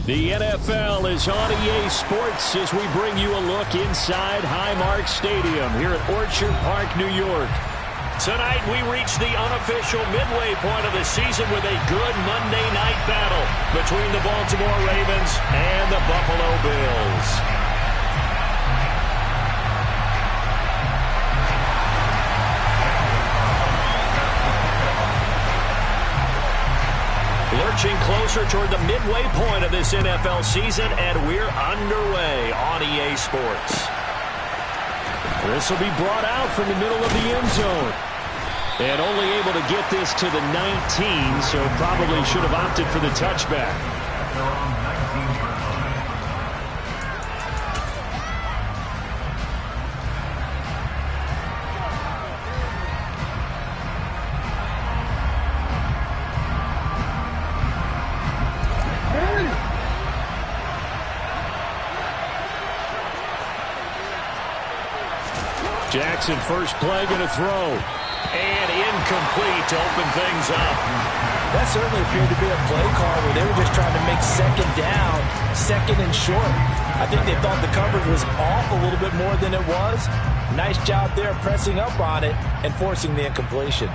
The NFL is on EA Sports as we bring you a look inside Highmark Stadium here at Orchard Park, New York. Tonight we reach the unofficial midway point of the season with a good Monday night battle between the Baltimore Ravens and the Buffalo Bills. Lurching closer toward the midway point of this NFL season, and we're underway on EA Sports. This will be brought out from the middle of the end zone. And only able to get this to the 19, so probably should have opted for the touchback. Jackson, first play, going to throw. And incomplete to open things up. That certainly appeared to be a play call where they were just trying to make second down, second and short. I think they thought the coverage was off a little bit more than it was. Nice job there pressing up on it and forcing the incompletion.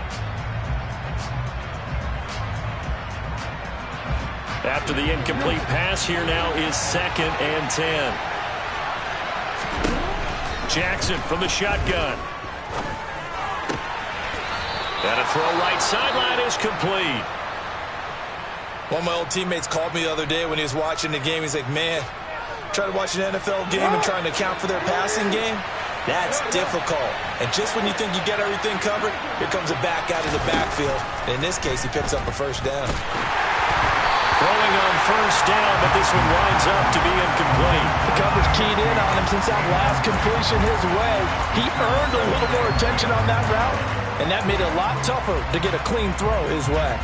After the incomplete pass, here now is 2nd and 10. Jackson from the shotgun. And a throw right sideline is complete. One of my old teammates called me the other day when he was watching the game. He's like, man, try to watch an NFL game and trying to account for their passing game? That's difficult. And just when you think you get everything covered, here comes a back out of the backfield. And in this case, he picks up a first down. Throwing on first down, but this one winds up to be incomplete. The coverage keyed in on him since that last completion his way. He earned a little more attention on that route, and that made it a lot tougher to get a clean throw his way.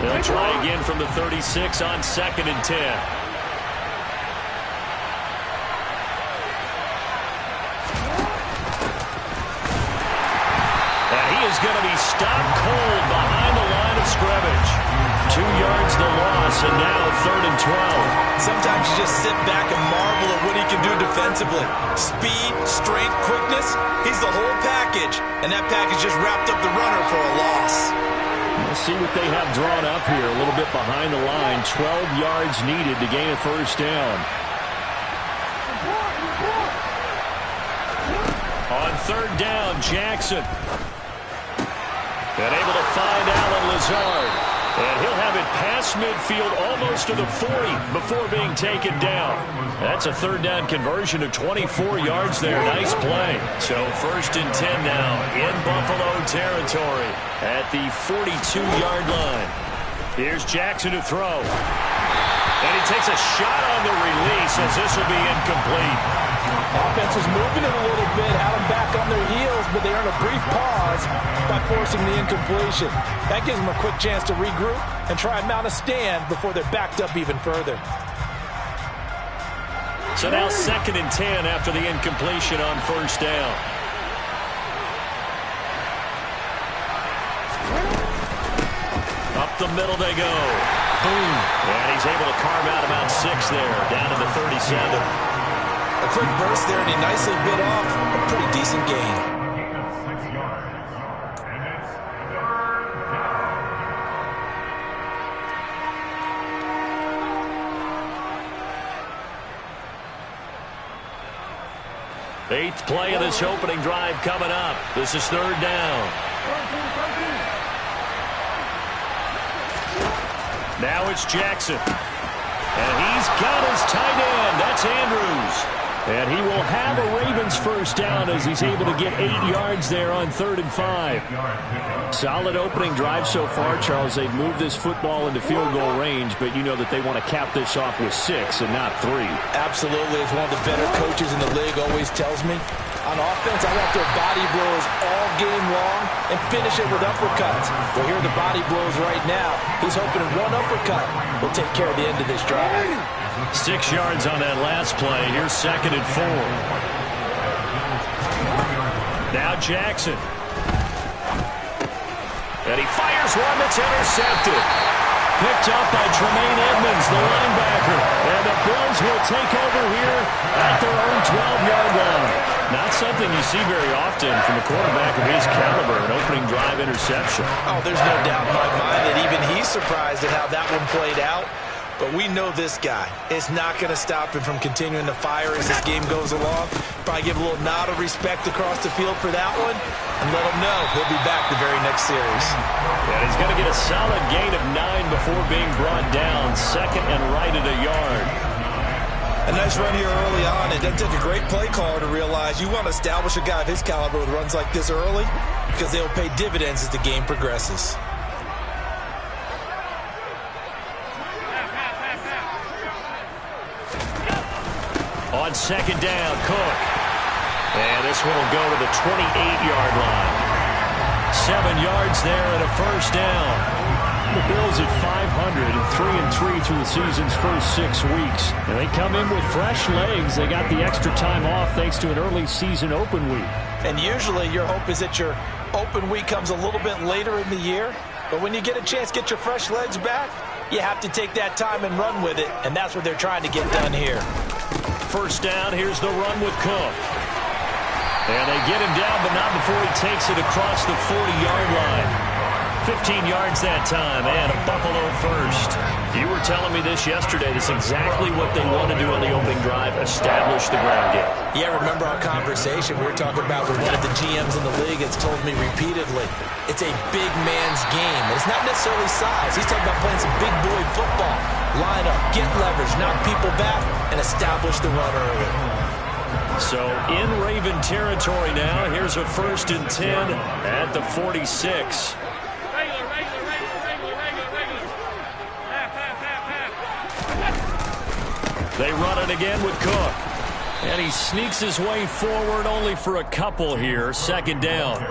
They'll try again from the 36 on 2nd and 10. Is going to be stopped cold behind the line of scrimmage. 2 yards the loss, and now 3rd and 12. Sometimes you just sit back and marvel at what he can do defensively. Speed, strength, quickness, he's the whole package. And that package just wrapped up the runner for a loss. We'll see what they have drawn up here. A little bit behind the line. 12 yards needed to gain a first down. On 3rd down, Jackson. And able to find Allen Lazard. And he'll have it past midfield almost to the 40 before being taken down. That's a 3rd down conversion of 24 yards there. Nice play. So 1st and 10 now in Buffalo territory at the 42-yard line. Here's Jackson to throw. And he takes a shot on the release as this will be incomplete. Offense was moving it a little bit, had them back on their heels, but they earned a brief pause by forcing the incompletion. That gives them a quick chance to regroup and try and mount a stand before they're backed up even further. So now 2nd and 10 after the incompletion on first down. Up the middle they go. Boom. And he's able to carve out about 6 there, down to the 37. A quick burst there, and he nicely bit off a pretty decent gain. Eighth play of this opening drive coming up. This is 3rd down. Now it's Jackson. And he's got his tight end. That's Andrews. And he will have a Ravens first down as he's able to get 8 yards there on 3rd and 5. Solid opening drive so far, Charles. They've moved this football into field goal range, but you know that they want to cap this off with 6 and not 3. Absolutely. As one of the better coaches in the league always tells me, on offense, I want their body blows all game long and finish it with uppercuts. Well, here are the body blows right now. He's hoping one uppercut will take care of the end of this drive. 6 yards on that last play. Here's 2nd and 4. Now Jackson. And he fires one that's intercepted. Picked up by Tremaine Edmonds, the linebacker. And the Bills will take over here at their own 12-yard line. Not something you see very often from a quarterback of his caliber, an opening drive interception. Oh, there's no doubt in my mind that even he's surprised at how that one played out. But we know this guy is not going to stop him from continuing to fire as this game goes along. Probably give a little nod of respect across the field for that one and let him know he'll be back the very next series. And he's going to get a solid gain of 9 before being brought down. Second and right at a yard. A nice run here early on. It doesn't take a great play caller to realize you want to establish a guy of his caliber with runs like this early because they'll pay dividends as the game progresses. On second down, Cook. And this one will go to the 28-yard line. 7 yards there and a first down. The Bills at 500 and 3-3 through the season's first 6 weeks. And they come in with fresh legs. They got the extra time off thanks to an early season open week. And usually your hope is that your open week comes a little bit later in the year. But when you get a chance to get your fresh legs back, you have to take that time and run with it. And that's what they're trying to get done here. First down, here's the run with Cook. And they get him down, but not before he takes it across the 40-yard line. 15 yards that time, and a Buffalo first. You were telling me this yesterday. That's exactly what they want to do on the opening drive, establish the ground game. Yeah, remember our conversation we were talking about with one of the GMs in the league that's told me repeatedly, it's a big man's game. And it's not necessarily size. He's talking about playing some big boy football. Line up, get leverage, knock people back, and establish the run early. So in Raven territory now, here's a 1st and 10 at the 46. They run it again with Cook. And he sneaks his way forward only for a couple here. Second down.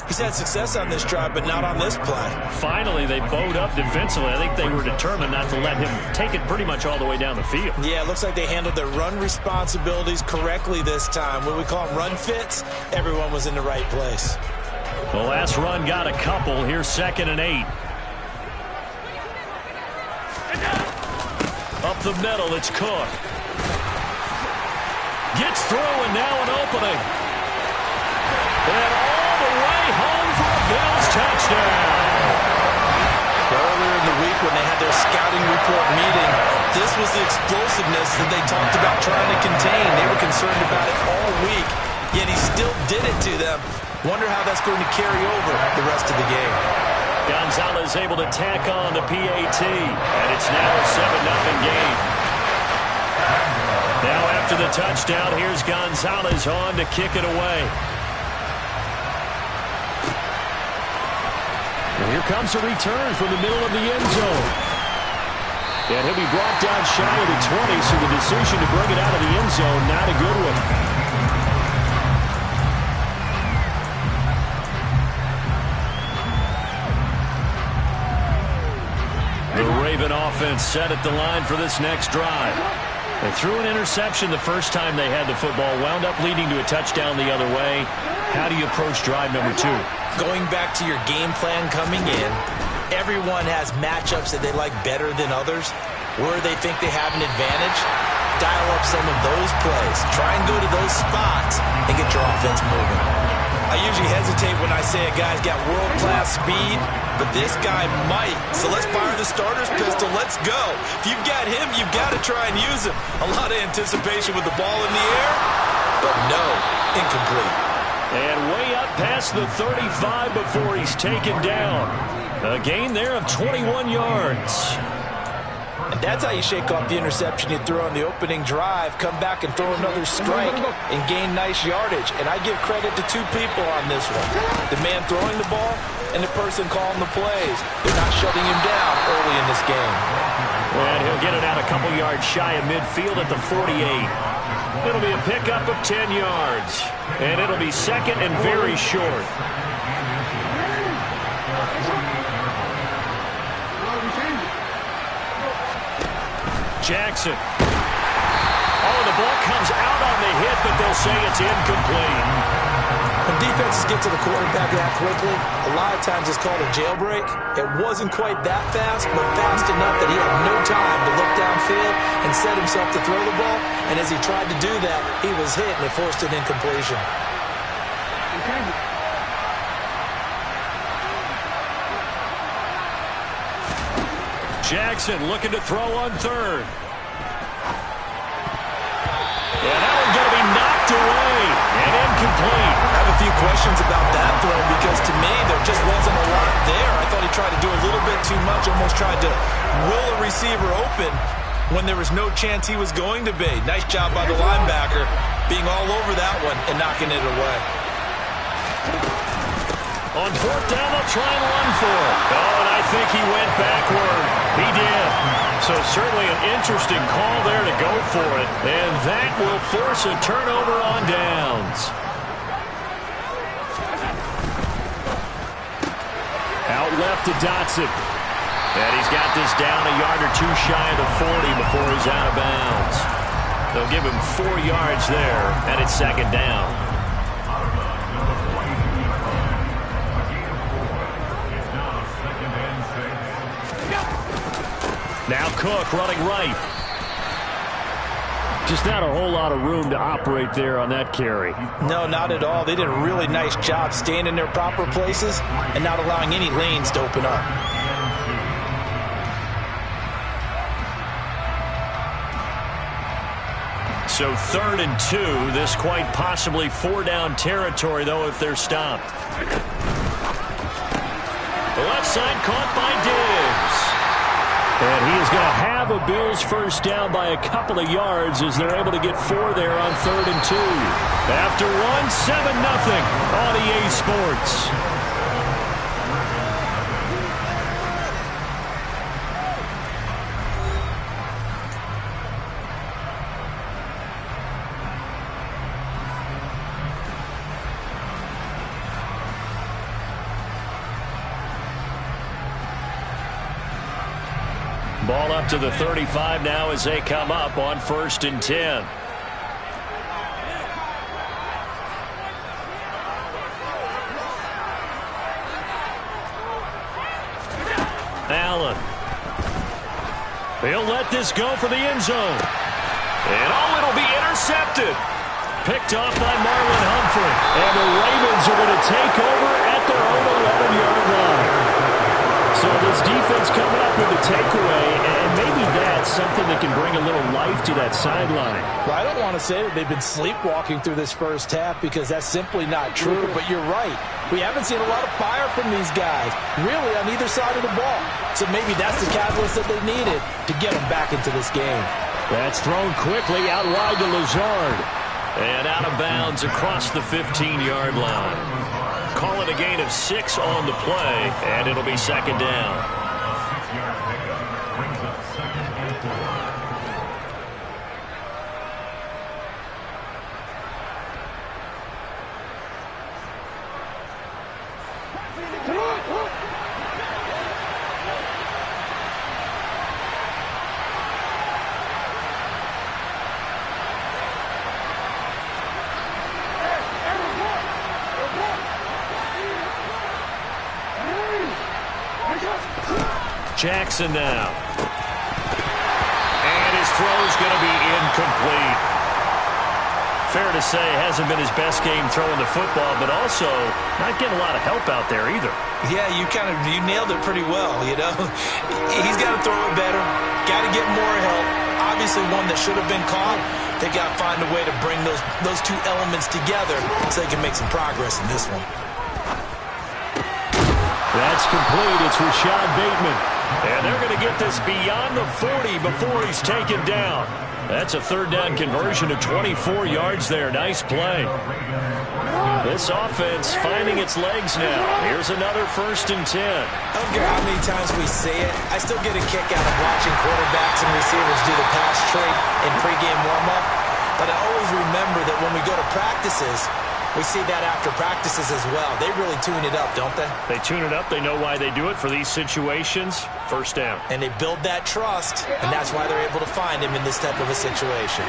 He's had success on this drive, but not on this play. Finally, they bowed up defensively. I think they were determined not to let him take it pretty much all the way down the field. Yeah, it looks like they handled their run responsibilities correctly this time. When we call them run fits, everyone was in the right place. The last run got a couple. Here's 2nd and 8. Up the middle, it's Cook. Gets through, and now an opening. And all the way home for a Bills touchdown. Earlier in the week when they had their scouting report meeting, this was the explosiveness that they talked about trying to contain. They were concerned about it all week, yet he still did it to them. Wonder how that's going to carry over the rest of the game. Gonzalez able to tack on the PAT, and it's now a 7-0 game. Now after the touchdown, here's Gonzalez on to kick it away. And here comes a return from the middle of the end zone. And he'll be brought down shy of the 20, so the decision to bring it out of the end zone, not a good one. The Raven offense set at the line for this next drive. They threw an interception the first time they had the football, wound up leading to a touchdown the other way. How do you approach drive number 2? Going back to your game plan coming in, everyone has matchups that they like better than others. Where they think they have an advantage, dial up some of those plays. Try and go to those spots and get your offense moving. I usually hesitate when I say a guy's got world-class speed, but this guy might. So let's fire the starter's pistol. Let's go. If you've got him, you've got to try and use him. A lot of anticipation with the ball in the air, but no, incomplete. And way up past the 35 before he's taken down. A gain there of 21 yards. And that's how you shake off the interception you threw on the opening drive, come back and throw another strike and gain nice yardage. And I give credit to 2 people on this one. The man throwing the ball and the person calling the plays. They're not shutting him down early in this game. And he'll get it out a couple yards shy of midfield at the 48. It'll be a pickup of 10 yards. And it'll be second and very short. Jackson. Oh, the ball comes out on the hit, but they'll say it's incomplete. When defenses get to the quarterback that quickly, a lot of times it's called a jailbreak. It wasn't quite that fast, but fast enough that he had no time to look downfield and set himself to throw the ball. And as he tried to do that, he was hit and it forced an incompletion. Jackson looking to throw on third. And that one's going to be knocked away and incomplete. I have a few questions about that throw because to me there just wasn't a lot there. I thought he tried to do a little bit too much, almost tried to will a receiver open when there was no chance he was going to be. Nice job by the linebacker being all over that one and knocking it away. On fourth down, they'll try and run for it. Oh, and I think he went backward. He did. So certainly an interesting call there to go for it. And that will force a turnover on downs. Out left to Dotson. And he's got this down a yard or two shy of the 40 before he's out of bounds. They'll give him 4 yards there, and it's second down. Now Cook running right. Just not a whole lot of room to operate there on that carry. No, not at all. They did a really nice job staying in their proper places and not allowing any lanes to open up. So 3rd and 2. This quite possibly 4-down territory, though, if they're stopped. The left side caught by Diggs. And he is going to have a Bills first down by a couple of yards as they're able to get 4 there on 3rd and 2. After one, 7-0 on EA Sports. Ball up to the 35 now as they come up on 1st and 10. Allen. He'll let this go for the end zone. And it'll be intercepted. Picked off by Marlon Humphrey. And the Ravens are going to take over at their own 11-yard line. So this defense coming up with a takeaway, and maybe that's something that can bring a little life to that sideline. Well, I don't want to say that they've been sleepwalking through this first half because that's simply not true, but you're right. We haven't seen a lot of fire from these guys, really, on either side of the ball. So maybe that's the catalyst that they needed to get them back into this game. That's thrown quickly out wide to Lazard. And out of bounds across the 15-yard line. Call it a gain of 6 on the play, and it'll be second down. Jackson now. And his throw's going to be incomplete. Fair to say, hasn't been his best game throwing the football, but also not getting a lot of help out there either. Yeah, you nailed it pretty well, you know. He's got to throw it better, got to get more help. Obviously one that should have been caught. They got to find a way to bring those two elements together so they can make some progress in this one. That's complete. It's Rashad Bateman. And they're going to get this beyond the 40 before he's taken down. That's a 3rd down conversion of 24 yards there. Nice play. This offense finding its legs now. Here's another 1st and 10. I don't care how many times we say it. I still get a kick out of watching quarterbacks and receivers do the pass trait in pregame warm-up. But I always remember that when we go to practices, we see that after practices as well. They really tune it up, don't they? They tune it up. They know why they do it for these situations. First down. And they build that trust, and that's why they're able to find him in this type of a situation.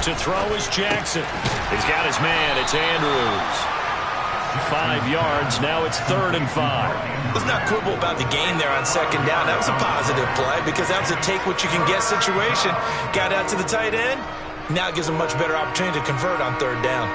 To throw is Jackson. He's got his man. It's Andrews. 5 yards. Now it's 3rd and 5. Let's not quibble about the gain there on 2nd down. That was a positive play because that was a take-what-you-can-get situation. Got out to the tight end. Now it gives him a much better opportunity to convert on 3rd down.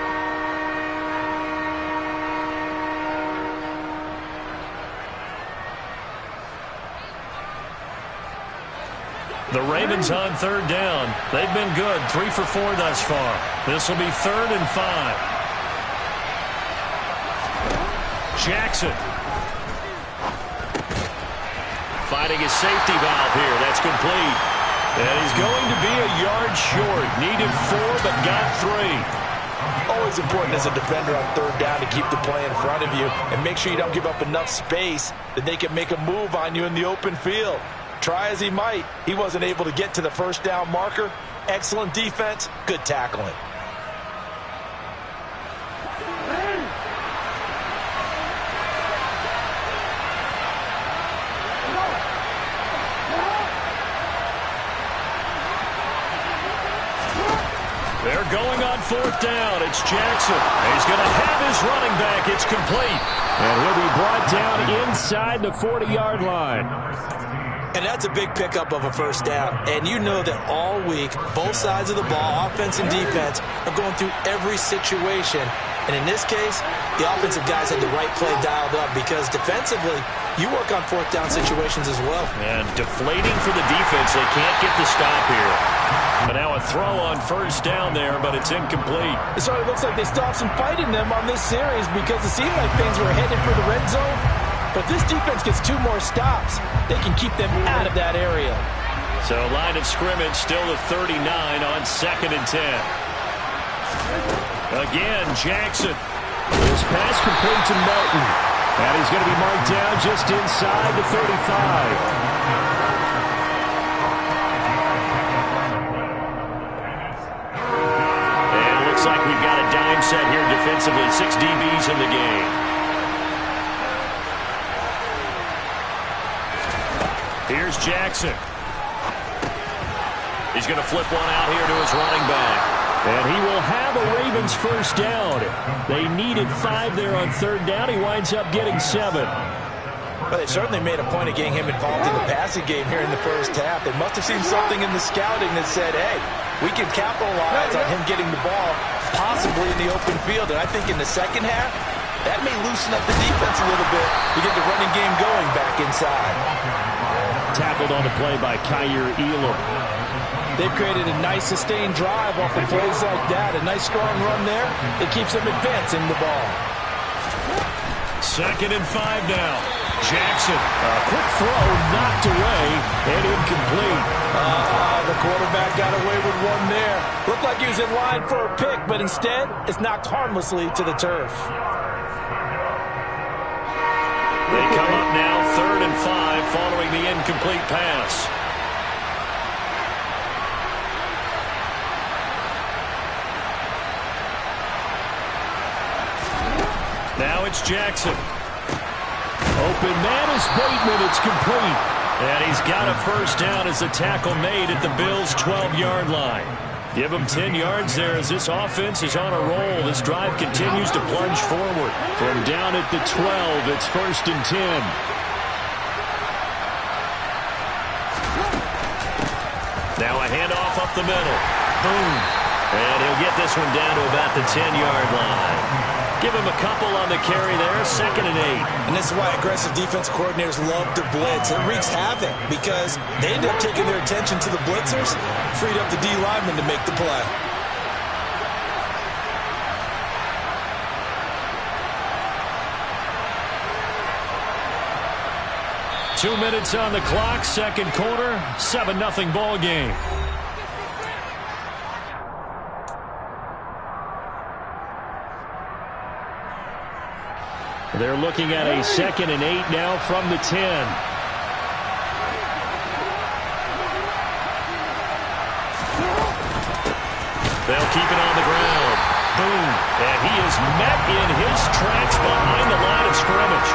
The Ravens on 3rd down. They've been good. 3 for 4 thus far. This will be 3rd and 5. Jackson. Finding his safety valve here. That's complete. And he's going to be a yard short. Needed 4, but got 3. Always important as a defender on 3rd down to keep the play in front of you and make sure you don't give up enough space that they can make a move on you in the open field. Try as he might, he wasn't able to get to the 1st down marker. Excellent defense, good tackling. They're going on 4th down. It's Jackson. He's going to have his running back. It's complete. And he'll be brought down inside the 40-yard line. And that's a big pickup of a 1st down. And you know that all week, both sides of the ball, offense and defense, are going through every situation. And in this case, the offensive guys had the right play dialed up because defensively, you work on 4th down situations as well. And deflating for the defense. They can't get the stop here. But now a throw on 1st down there, but it's incomplete. It sort of looks like they still have some fight in them on this series because it seemed like things were headed for the red zone. But this defense gets 2 more stops. They can keep them out of that area. So line of scrimmage still at 39 on 2nd and 10. Again, Jackson. This pass complete to Melton. And he's going to be marked down just inside the 35. And it looks like we've got a dime set here defensively. 6 DBs in the game. Here's Jackson. He's going to flip one out here to his running back. And he will have a Ravens 1st down. They needed 5 there on 3rd down. He winds up getting 7. But they certainly made a point of getting him involved in the passing game here in the 1st half. They must have seen something in the scouting that said, hey, we can capitalize on him getting the ball, possibly in the open field. And I think in the 2nd half, that may loosen up the defense a little bit to get the running game going back inside. Tackled on the play by Kyer Elam. They've created a nice sustained drive off of plays like that. A nice strong run there. It keeps them advancing the ball. 2nd and 5 now. Jackson. A quick throw knocked away and incomplete. The quarterback got away with one there. Looked like he was in line for a pick, but instead it's knocked harmlessly to the turf. They come up now 3rd and 5 following the incomplete pass. Now it's Jackson. Open man is Bateman. It's complete. And he's got a 1st down as the tackle made at the Bills' 12-yard line. Give him 10 yards there as this offense is on a roll. This drive continues to plunge forward. From down at the 12, it's 1st and 10. Now a handoff up the middle. Boom. And he'll get this one down to about the 10-yard line. Give him a couple on the carry there, 2nd and 8. And this is why aggressive defense coordinators love to blitz. It wreaks havoc because they end up taking their attention to the blitzers, freed up the D lineman to make the play. Two minutes on the clock, 2nd quarter, 7-0 ball game. They're looking at a 2nd and 8 now from the 10. They'll keep it on the ground. Boom. And he is met in his tracks behind the line of scrimmage.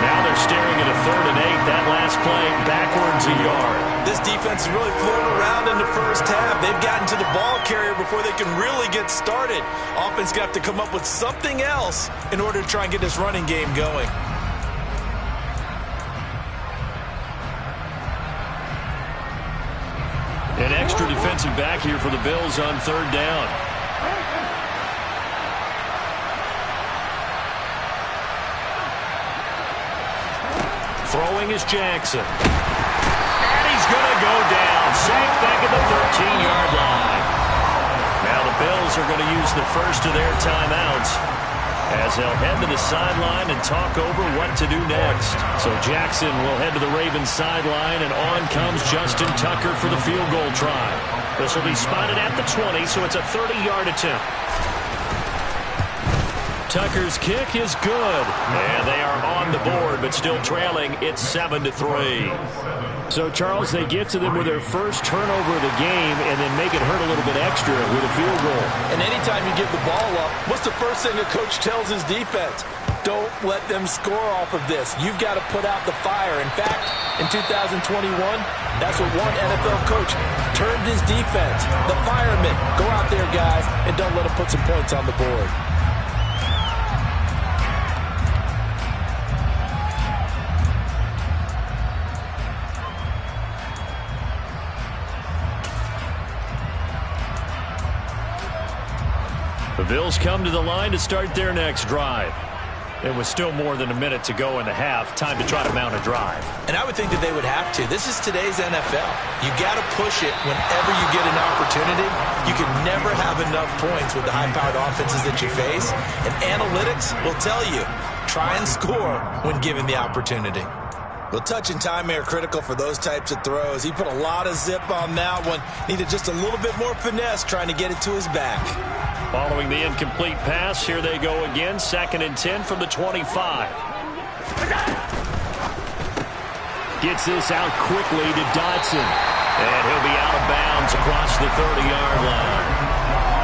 Now they're staring at a 3rd and 8. That last play backwards a yard. This defense is really floating around in the first half. They've gotten to the ball carrier before they can really get started. Offense got to come up with something else in order to try and get this running game going. An extra defensive back here for the Bills on 3rd down. Throwing is Jackson. And he's going to go down. Sacked back at the 13-yard line. Now the Bills are going to use the first of their timeouts as they'll head to the sideline and talk over what to do next. So Jackson will head to the Ravens sideline, and on comes Justin Tucker for the field goal try. This will be spotted at the 20, so it's a 30-yard attempt. Tucker's kick is good, and they are on the board, but still trailing. It's 7-3. So, Charles, they get to them with their first turnover of the game and then make it hurt a little bit extra with a field goal. And anytime you give the ball up, what's the first thing a coach tells his defense? Don't let them score off of this. You've got to put out the fire. In fact, in 2021, that's what one NFL coach termed his defense. The firemen. Go out there, guys, and don't let them put some points on the board. The Bills come to the line to start their next drive. It was still more than a minute to go in the half. Time to try to mount a drive. And I would think that they would have to. This is today's NFL. You got to push it whenever you get an opportunity. You can never have enough points with the high-powered offenses that you face. And analytics will tell you, try and score when given the opportunity. Well, touch and time are critical for those types of throws. He put a lot of zip on that one. Needed just a little bit more finesse trying to get it to his back. Following the incomplete pass, here they go again. 2nd and 10 from the 25. Gets this out quickly to Dotson. And he'll be out of bounds across the 30-yard line.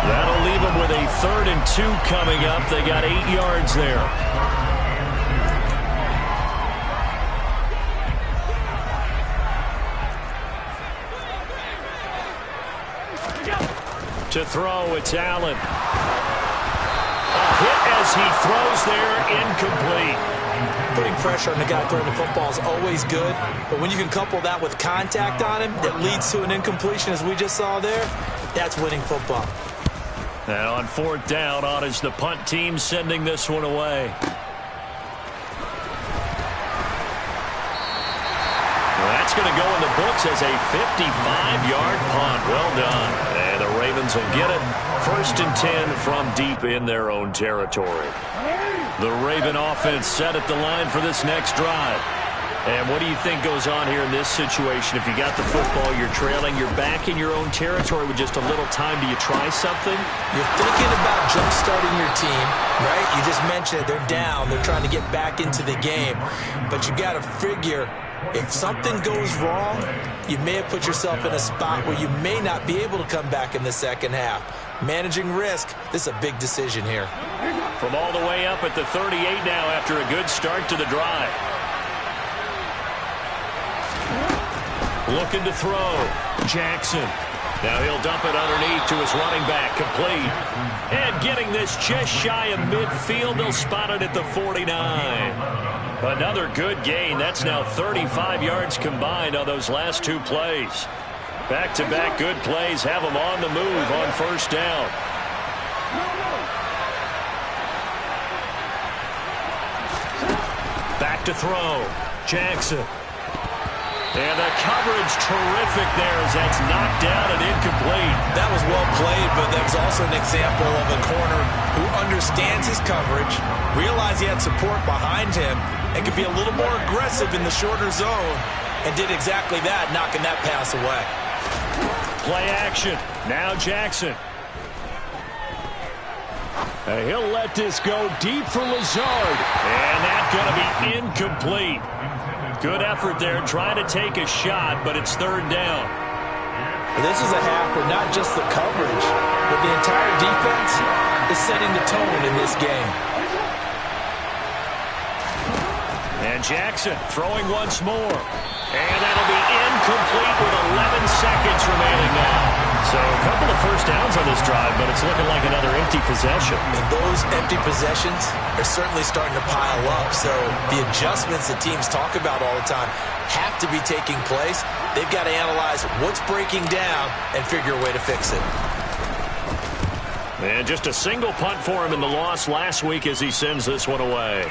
That'll leave him with a 3rd and 2 coming up. They got 8 yards there. To throw, it's Allen. A hit as he throws there, incomplete. Putting pressure on the guy throwing the football is always good, but when you can couple that with contact on him that leads to an incompletion, as we just saw there, that's winning football. And on 4th down, on is the punt team sending this one away. That's going to go in the books as a 55-yard punt. Well done. And the Ravens will get it. 1st and 10 from deep in their own territory. The Raven offense set at the line for this next drive. And what do you think goes on here in this situation? If you got the football, you're trailing, you're back in your own territory with just a little time. Do you try something? You're thinking about jump-starting your team, right? You just mentioned it. They're down. They're trying to get back into the game. But you got to figure, if something goes wrong, you may have put yourself in a spot where you may not be able to come back in the second half. Managing risk, this is a big decision here. From all the way up at the 38 now after a good start to the drive. Looking to throw. Jackson. Now he'll dump it underneath to his running back. Complete. And getting this just shy of midfield. They'll spot it at the 49. Another good gain. That's now 35 yards combined on those last 2 plays. Back-to-back good plays have them on the move on 1st down. Back to throw. Jackson. And the coverage terrific there as that's knocked down and incomplete. That was well played, but that was also an example of a corner who understands his coverage, realized he had support behind him, and could be a little more aggressive in the shorter zone, and did exactly that, knocking that pass away. Play action. Now Jackson. And he'll let this go deep for Lazard. And that's going to be incomplete. Good effort there, trying to take a shot, but it's 3rd down. This is a half where not just the coverage, but the entire defense is setting the tone in this game. And Jackson throwing once more. And that'll be incomplete with 11 seconds remaining now. So a couple of first downs on this drive, but it's looking like another empty possession. And those empty possessions are certainly starting to pile up. So the adjustments that teams talk about all the time have to be taking place. They've got to analyze what's breaking down and figure a way to fix it. And just a single punt for him in the loss last week as he sends this one away.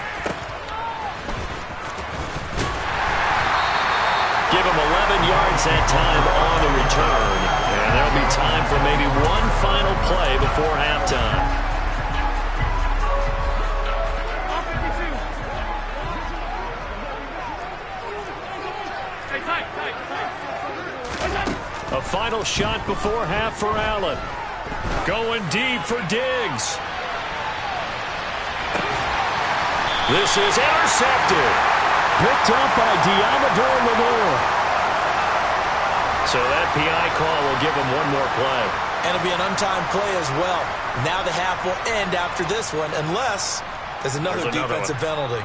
Give him 11 yards that time on the return. And there'll be time for maybe one final play before halftime. A final shot before half for Allen. Going deep for Diggs. This is intercepted. Picked up by Diamador Lenore. So that PI call will give him one more play. And it'll be an untimed play as well. Now the half will end after this one, unless there's another defensive penalty.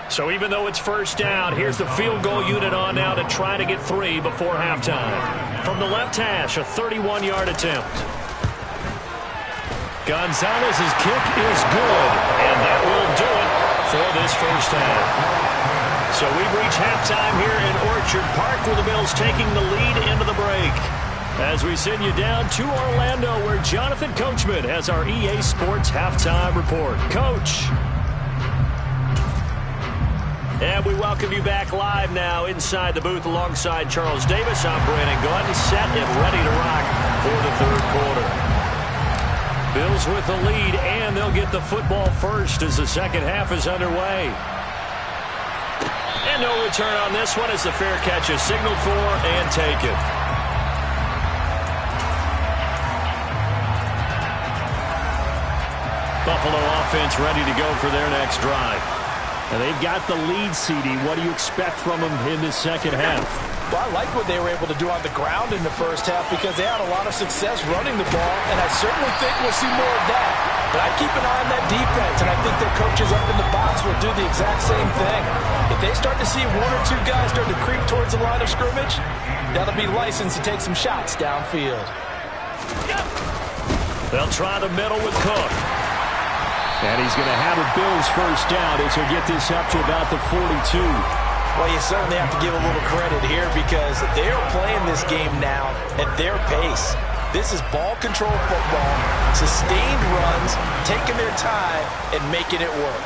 So even though it's first down, here's the field goal unit on now to try to get 3 before halftime. From the left hash, a 31-yard attempt. Gonzalez's kick is good, and that will do it for this first half. So we've reached halftime here in Orchard Park, where the Bills taking the lead into the break. As we send you down to Orlando, where Jonathan Coachman has our EA Sports halftime report. Coach. And we welcome you back live now inside the booth alongside Charles Davis. I'm Brandon Gaudin, set and ready to rock for the third quarter. Bills with the lead, and they'll get the football first as the second half is underway. And no return on this one as the fair catch is signaled for and taken. Buffalo offense ready to go for their next drive. And they've got the lead, CD. What do you expect from them in this second half? Well, I like what they were able to do on the ground in the first half because they had a lot of success running the ball, and I certainly think we'll see more of that. But I keep an eye on that defense, and I think their coaches up in the box will do the exact same thing. If they start to see 1 or 2 guys start to creep towards the line of scrimmage, that'll be licensed to take some shots downfield. They'll try the middle with Cook. And he's going to have a Bills first down as he'll get this up to about the 42. Well, you certainly have to give a little credit here because they are playing this game now at their pace. This is ball control football, sustained runs, taking their time, and making it work.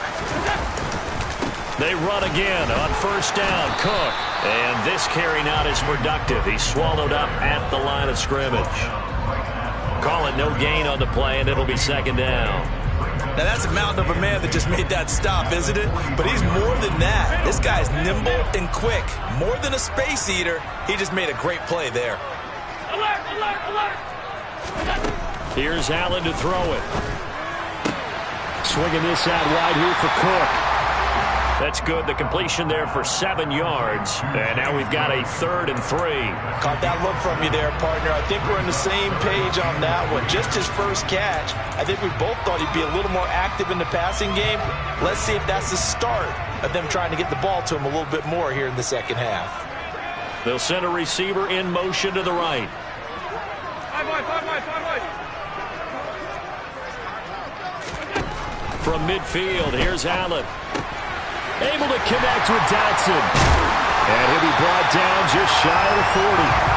They run again on first down, Cook. And this carry not as productive. He's swallowed up at the line of scrimmage. Call it no gain on the play, and it'll be second down. Now, that's a mountain of a man that just made that stop, isn't it? But he's more than that. This guy's nimble and quick. More than a space eater, he just made a great play there. Alert, alert, alert. Here's Allen to throw it. Swinging this out wide here for Cook. That's good. The completion there for 7 yards. And now we've got a 3rd and 3. Caught that look from you there, partner. I think we're on the same page on that one. Just his first catch. I think we both thought he'd be a little more active in the passing game. Let's see if that's the start of them trying to get the ball to him a little bit more here in the second half. They'll send a receiver in motion to the right. From midfield, here's Allen. Able to connect with Dotson. And he'll be brought down just shy of the 40.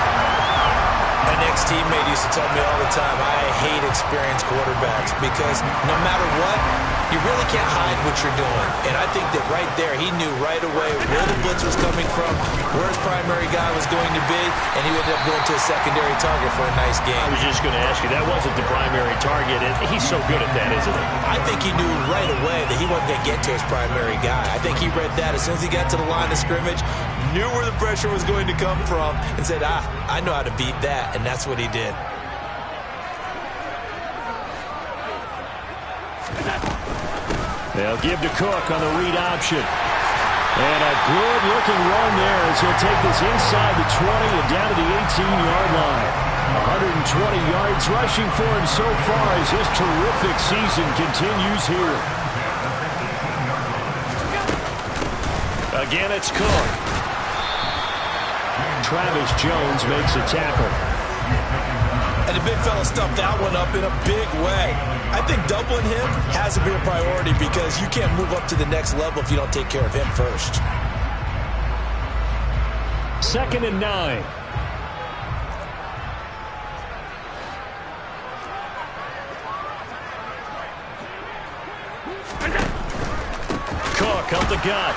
My next teammate used to tell me all the time, I hate experienced quarterbacks because no matter what, you really can't hide what you're doing. And I think that right there, he knew right away where the blitz was coming from, where his primary guy was going to be, and he ended up going to a secondary target for a nice game. I was just going to ask you, that wasn't the primary target. And he's so good at that, isn't he? I think he knew right away that he wasn't going to get to his primary guy. I think he read that as soon as he got to the line of scrimmage, knew where the pressure was going to come from, and said, I know how to beat that, and that's what he did. They'll give to Cook on the read option. And a good-looking run there as he'll take this inside the 20 and down to the 18-yard line. 120 yards rushing for him so far as his terrific season continues here. Again, it's Cook. Travis Jones makes a tackle. And the big fella stuffed that one up in a big way. I think doubling him has to be a priority because you can't move up to the next level if you don't take care of him first. 2nd and 9. Cook up the gut.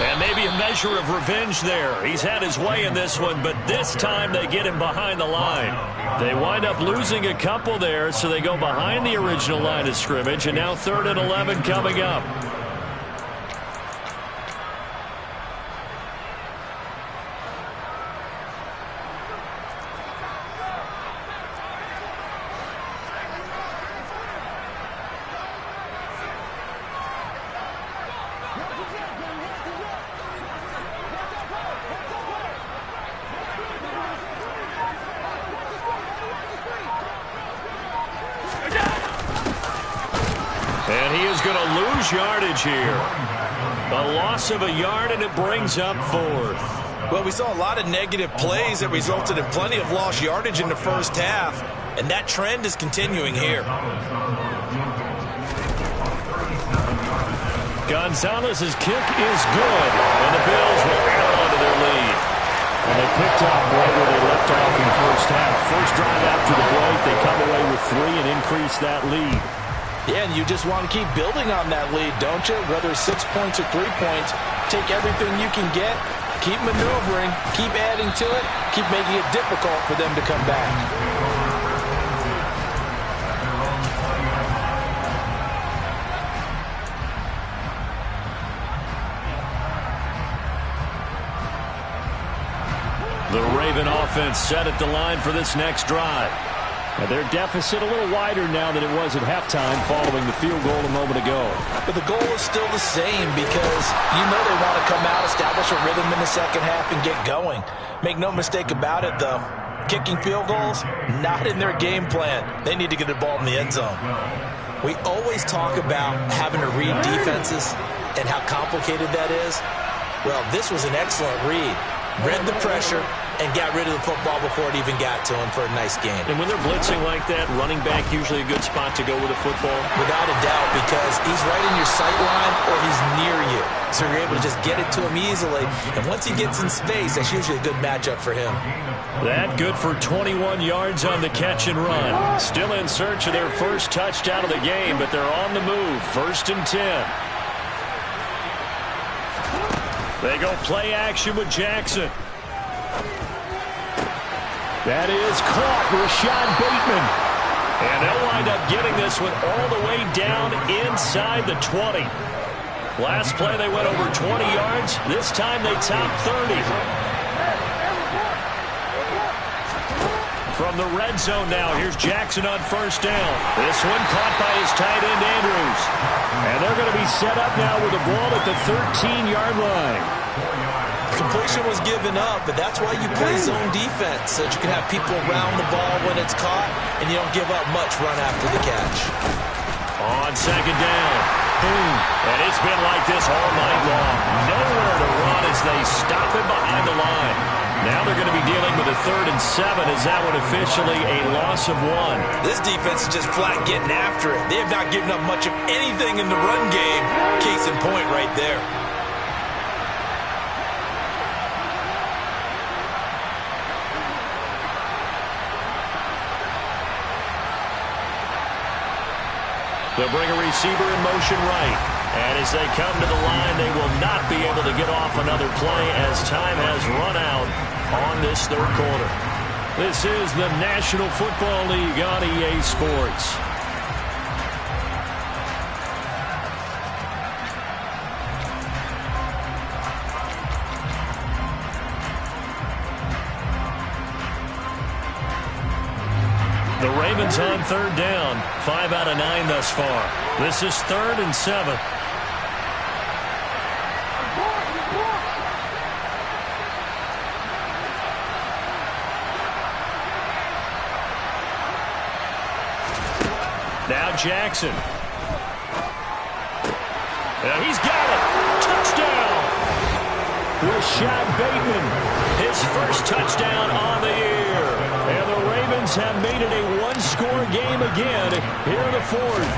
And maybe a measure of revenge there. He's had his way in this one, but this time they get him behind the line. They wind up losing a couple there, so they go behind the original line of scrimmage, and now 3rd and 11 coming up. And he is going to lose yardage here. A loss of a yard, and it brings up 4th. Well, we saw a lot of negative plays that resulted in plenty of lost yardage in the first half, and that trend is continuing here. Gonzalez's kick is good, and the Bills will add on to their lead. And they picked up right where they left off in the first half. First drive after the break, they come away with 3 and increase that lead. Yeah, and you just want to keep building on that lead, don't you? Whether it's 6 points or 3 points, take everything you can get, keep maneuvering, keep adding to it, keep making it difficult for them to come back. The Raven offense set at the line for this next drive. And their deficit a little wider now than it was at halftime following the field goal a moment ago. But the goal is still the same because you know they want to come out, establish a rhythm in the second half, and get going. Make no mistake about it, though. Kicking field goals, not in their game plan. They need to get the ball in the end zone. We always talk about having to read defenses and how complicated that is. Well, this was an excellent read. Read the pressure and got rid of the football before it even got to him for a nice game. And when they're blitzing like that, running back usually a good spot to go with a football? Without a doubt, because he's right in your sight line or he's near you. So you're able to just get it to him easily. And once he gets in space, that's usually a good matchup for him. That good for 21 yards on the catch and run. Still in search of their first touchdown of the game, but they're on the move. 1st and 10. They go play action with Jackson. That is caught, Rashad Bateman. And they'll wind up getting this one all the way down inside the 20. Last play they went over 20 yards. This time they topped 30. From the red zone now, here's Jackson on 1st down. This one caught by his tight end, Andrews. And they're going to be set up now with the ball at the 13-yard line. Completion was given up, but that's why you play zone defense, so that you can have people around the ball when it's caught, and you don't give up much run after the catch. On 2nd down. Boom. And it's been like this all night long. Nowhere to run as they stop him behind the line. Now they're going to be dealing with a 3rd and 7 as that one officially a loss of 1. This defense is just flat getting after it. They have not given up much of anything in the run game. Case in point right there. They'll bring a receiver in motion right. And as they come to the line, they will not be able to get off another play as time has run out on this 3rd quarter. This is the National Football League on EA Sports. The Ravens on 3rd down. 5 out of 9 thus far. This is 3rd and 7. Jackson. And he's got it. Touchdown. Rashad Bateman, his first touchdown on the year. And the Ravens have made it a one-score game again here in the fourth.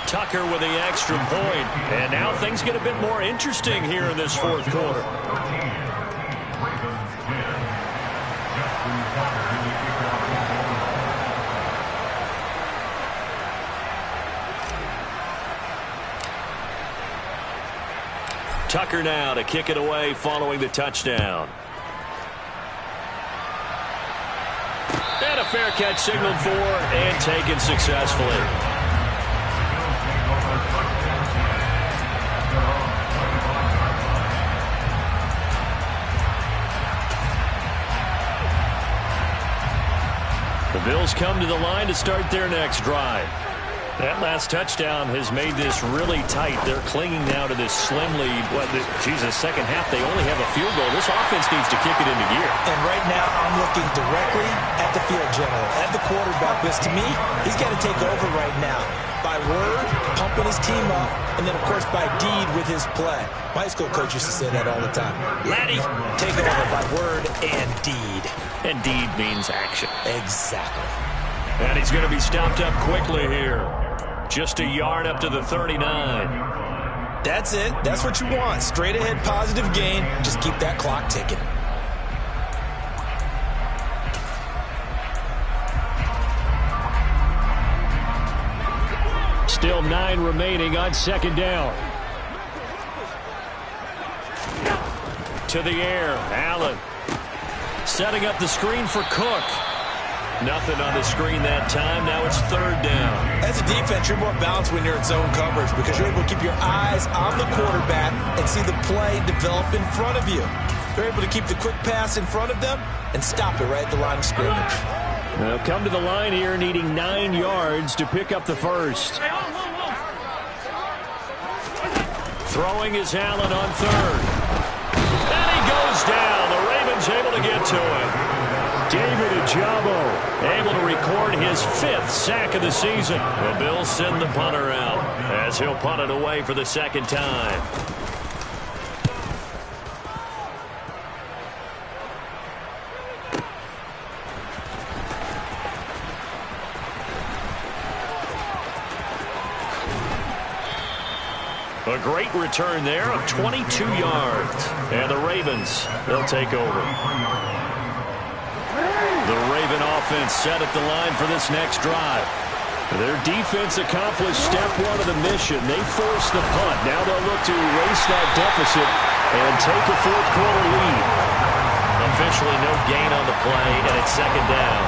Tucker with the extra point. And now things get a bit more interesting here in this fourth quarter. Tucker now to kick it away following the touchdown. And a fair catch signaled for and taken successfully. The Bills come to the line to start their next drive. That last touchdown has made this really tight. They're clinging now to this slim lead. Second half, they only have a field goal. This offense needs to kick it into gear. And right now, I'm looking directly at the field general, at the quarterback, because to me, he's got to take over right now. By word, pumping his team up, and then, of course, by deed with his play. My high school coach used to say that all the time. Laddie, take over by word and deed. And deed means action. Exactly. And he's going to be stopped up quickly here. Just a yard up to the 39. That's it. That's what you want. Straight ahead positive gain. Just keep that clock ticking. Still 9 remaining on second down. To the air. Allen setting up the screen for Cook. Nothing on the screen that time. Now it's third down. As a defense, you're more balanced when you're in zone coverage because you're able to keep your eyes on the quarterback and see the play develop in front of you. You're able to keep the quick pass in front of them and stop it right at the line of scrimmage. They'll come to the line here needing 9 yards to pick up the first. Throwing is Allen on third. And he goes down. The Ravens able to get to him. David Ojabo able to record his 5th sack of the season. The Bills send the punter out as he'll punt it away for the second time. A great return there of 22 yards. And the Ravens, they'll take over. The Raven offense set at the line for this next drive. Their defense accomplished step 1 of the mission. They forced the punt. Now they'll look to erase that deficit and take a fourth quarter lead. Officially no gain on the play, and it's second down.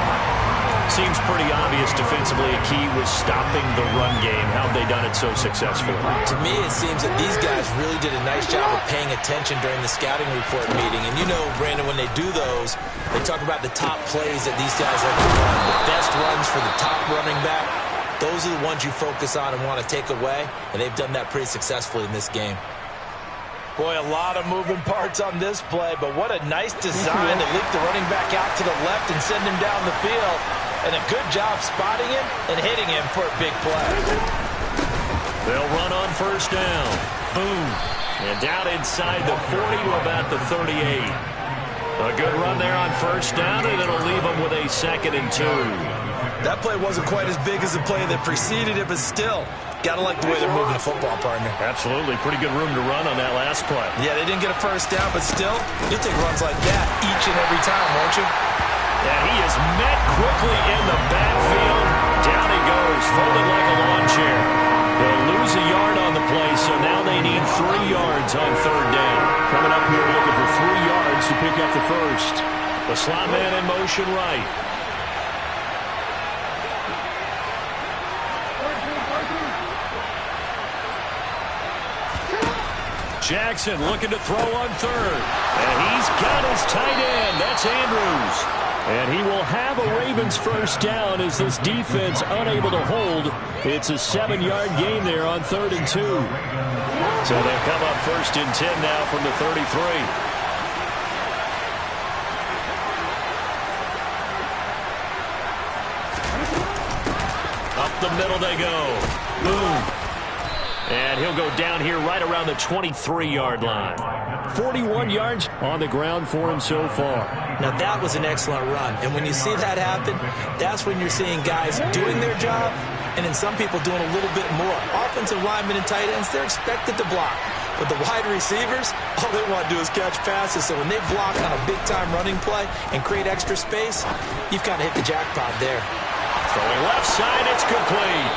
Seems pretty obvious defensively a key was stopping the run game. How have they done it so successfully? To me, it seems that these guys really did a nice job of paying attention during the scouting report meeting. And you know, Brandon, when they do those, they talk about the top plays that these guys have to run, the best runs for the top running back. Those are the ones you focus on and want to take away, and they've done that pretty successfully in this game. Boy, a lot of moving parts on this play, but what a nice design to leak the running back out to the left and send him down the field. And a good job spotting him and hitting him for a big play. They'll run on first down. Boom. And down inside the 40 to about the 38. A good run there on first down, and it'll leave them with a 2nd and 2. That play wasn't quite as big as the play that preceded it, but still, got to like the way they're moving the football, partner. Absolutely. Pretty good room to run on that last play. Yeah, they didn't get a first down, but still, you'll take runs like that each and every time, won't you? And he is met quickly in the backfield. Down he goes, folded like a lawn chair. They'll lose a yard on the play, so now they need 3 yards on third down. Coming up here looking for 3 yards to pick up the first. The slot man in motion right. Jackson looking to throw on third. And he's got his tight end. That's Andrews. And he will have a Ravens first down as this defense unable to hold. It's a 7-yard gain there on 3rd and 2. So they'll come up 1st and 10 now from the 33. Up the middle they go. Boom. And he'll go down here right around the 23-yard line. 41 yards on the ground for him so far. Now, that was an excellent run. And when you see that happen, that's when you're seeing guys doing their job and then some people doing a little bit more. Offensive linemen and tight ends, they're expected to block. But the wide receivers, all they want to do is catch passes. So when they block on a big-time running play and create extra space, you've kind of hit the jackpot there. Throwing left side, it's complete.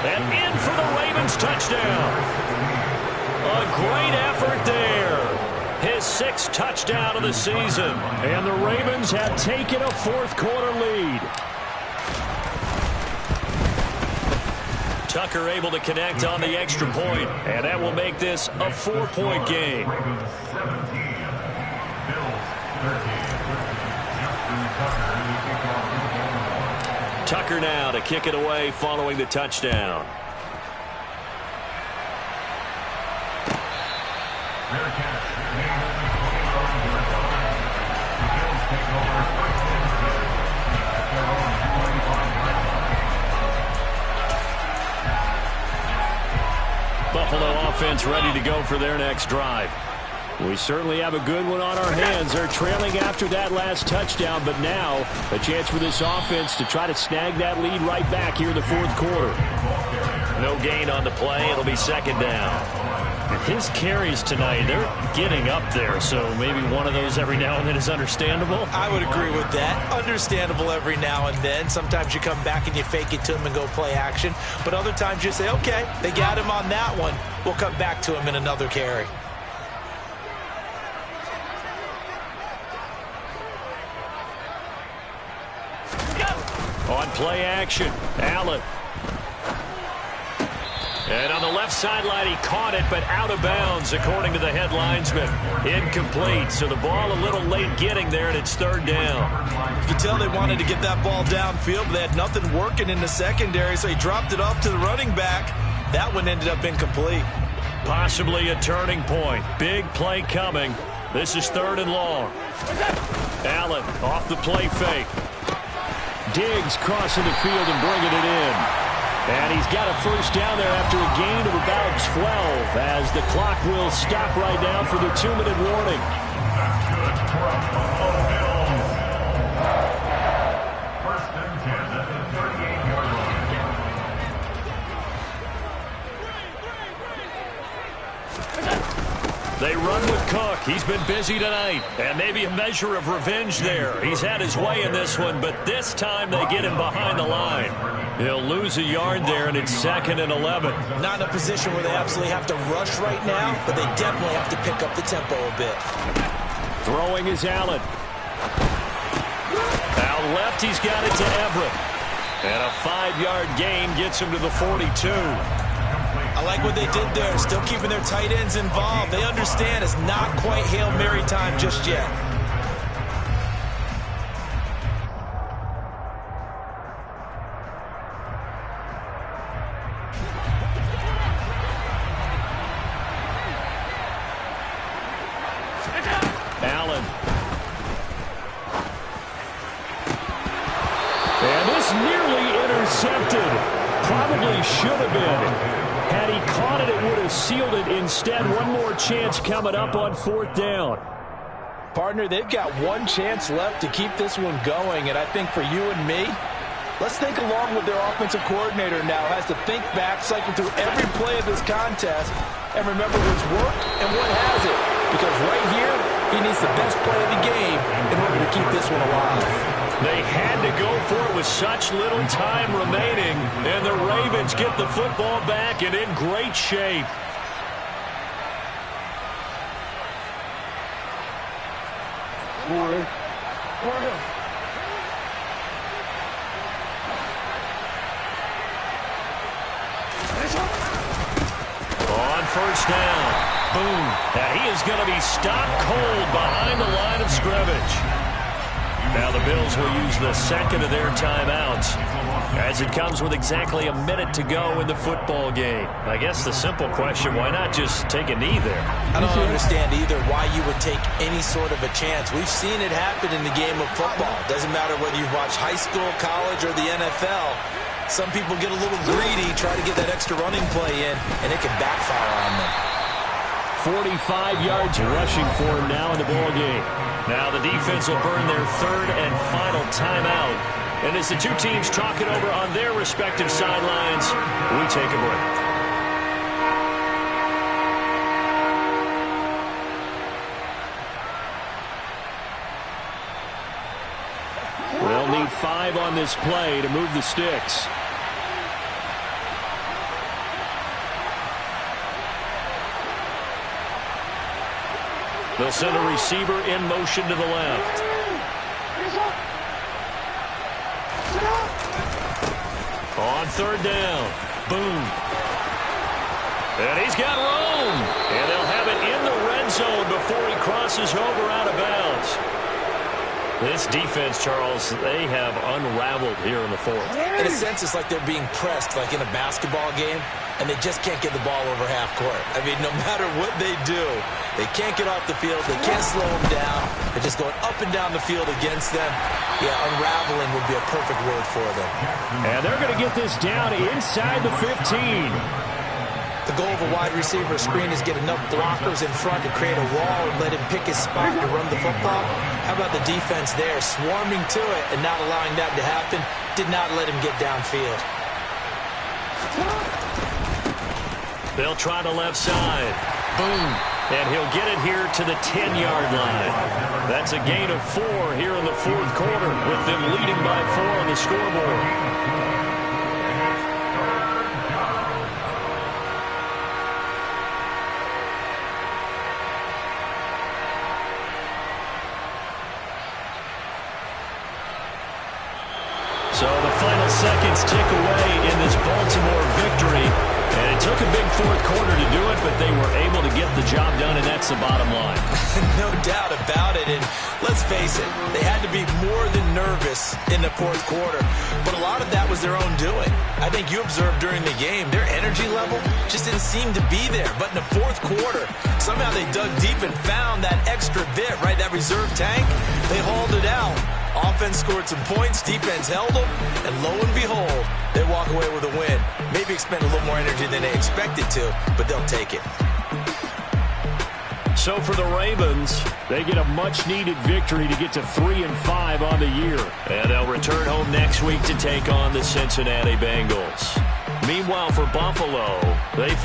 And in for the Ravens touchdown. A great effort there. His 6th touchdown of the season. And the Ravens have taken a fourth-quarter lead. Tucker able to connect on the extra point, and that will make this a 4-point game. Tucker now to kick it away following the touchdown. Buffalo offense ready to go for their next drive. We certainly have a good one on our hands. They're trailing after that last touchdown, but now a chance for this offense to try to snag that lead right back here in the fourth quarter. No gain on the play. It'll be second down. His carries tonight, they're getting up there, so maybe one of those every now and then is understandable. I would agree with that. Understandable every now and then. Sometimes you come back and you fake it to him and go play action. But other times you say, okay, they got him on that one. We'll come back to him in another carry. On play action, Allen. And on the left sideline, he caught it, but out of bounds, according to the head linesman. Incomplete, so the ball a little late getting there, and it's third down. You can tell they wanted to get that ball downfield, but they had nothing working in the secondary, so he dropped it off to the running back. That one ended up incomplete. Possibly a turning point. Big play coming. This is third and long. Allen off the play fake. Diggs crossing the field and bringing it in. And he's got a first down there after a gain of about 12 as the clock will stop right now for the 2-minute warning. They run with Cook. He's been busy tonight. And maybe a measure of revenge there. He's had his way in this one, but this time they get him behind the line. He'll lose a yard there, and it's 2nd and 11. Not in a position where they absolutely have to rush right now, but they definitely have to pick up the tempo a bit. Throwing is Allen. Out left, he's got it to Everett. And a 5-yard gain gets him to the 42. I like what they did there, still keeping their tight ends involved. They understand it's not quite Hail Mary time just yet. Allen. And this nearly intercepted. Probably should have been. Had he caught it, it would have sealed it. Instead, one more chance coming up on 4th down. Partner, they've got one chance left to keep this one going, and I think for you and me, let's think along with their offensive coordinator now. Has to think back, cycle through every play of this contest, and remember what's worked and what hasn't. Because right here, he needs the best play of the game in order to keep this one alive. They had to go for it with such little time remaining, and the Ravens get the football back and in great shape. On first down, boom, and he is going to be stopped cold behind the line of scrimmage. Now the Bills will use the second of their timeouts as it comes with exactly a minute to go in the football game. I guess the simple question, why not just take a knee there? I don't understand either why you would take any sort of a chance. We've seen it happen in the game of football. Doesn't matter whether you've watched high school, college, or the NFL. Some people get a little greedy, try to get that extra running play in, and it can backfire on them. 45 yards rushing for him now in the ball game. Now the defense will burn their third and final timeout. And as the two teams talk it over on their respective sidelines, we take a break. They'll need 5 on this play to move the sticks. They'll send a receiver in motion to the left. On third down. Boom. And he's got room. And they'll have it in the red zone before he crosses over out of bounds. This defense, Charles, they have unraveled here in the fourth. In a sense, it's like they're being pressed, like in a basketball game, and they just can't get the ball over half court. I mean, no matter what they do, they can't get off the field. They can't slow them down. They're just going up and down the field against them. Yeah, unraveling would be a perfect word for them. And they're going to get this down inside the 15. The goal of a wide receiver screen is get enough blockers in front to create a wall and let him pick his spot to run the football. How about the defense there, swarming to it and not allowing that to happen? Did not let him get downfield. They'll try the left side. Boom. And he'll get it here to the 10-yard line. That's a gain of 4 here in the fourth quarter, with them leading by 4 on the scoreboard. So the final seconds tick away in this Baltimore victory. And it took a big fourth quarter to do it, but they were able to get the job done, and that's the bottom line. No doubt about it. And let's face it, they had to be more than nervous in the fourth quarter. But a lot of that was their own doing. I think you observed during the game, their energy level just didn't seem to be there. But in the fourth quarter, somehow they dug deep and found that extra bit, right, that reserve tank. They hauled it out. Offense scored some points, defense held them, and lo and behold, they walk away with a win. Maybe expend a little more energy than they expected to, but they'll take it. So for the Ravens, they get a much-needed victory to get to 3-5 on the year. And they'll return home next week to take on the Cincinnati Bengals. Meanwhile, for Buffalo, they fall